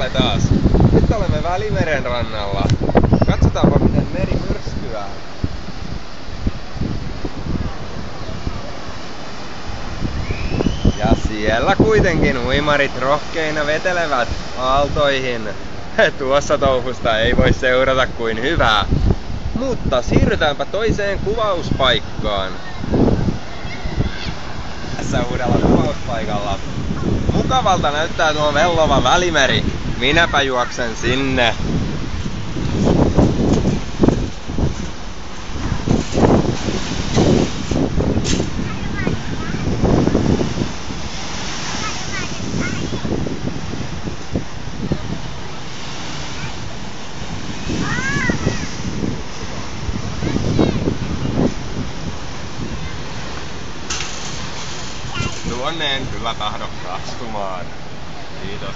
Kalle taas. Nyt olemme Välimeren rannalla. Katsotaanpa miten meri myrskyää. Ja siellä kuitenkin uimarit rohkeina vetelevät aaltoihin. Tuossa touhusta ei voi seurata kuin hyvää. Mutta siirrytäänpä toiseen kuvauspaikkaan. Tässä uudella kuvauspaikalla. Mukavalta näyttää tuo vellova Välimeri. Minäpä juoksen sinne. Tuonne en kyllä tahdo kastumaan. Kiitos.